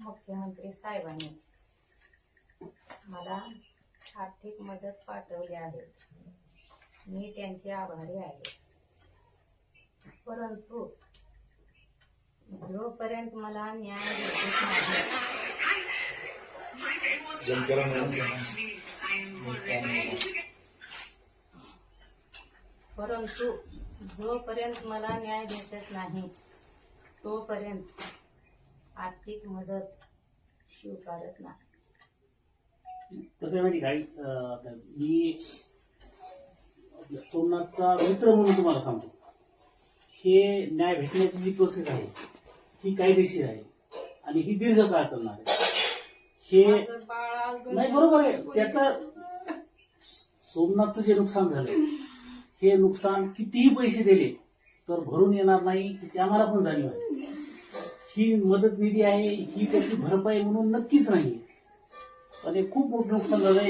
मुख्यमंत्री साहेबांनी मला आर्थिक मदत पाठवली आहे. मी त्यांचे आभारी आहे. परंतु जोपर्यंत मला न्याय भेटत नाही तोपर्यंत आर्थिक मदत स्वीकारत नाही. कसं आहे माहिती काय, मी सोमनाथचा मित्र म्हणून तुम्हाला सांगतो, हे न्याय भेटण्याची जी प्रोसेस आहे ही कायदेशीर आहे आणि ही दीर्घकाळ चालणार आहे. हे नाही, बरोबर आहे. त्याचं सोमनाथचं जे नुकसान झालं, हे नुकसान कितीही पैसे दिले तर भरून येणार नाही, त्याची आम्हाला पण जाणीव आहे. ही मदत निधी आहे, ही त्याची भरपाई म्हणून नक्कीच नाही. आणि खूप मोठं नुकसान झालंय.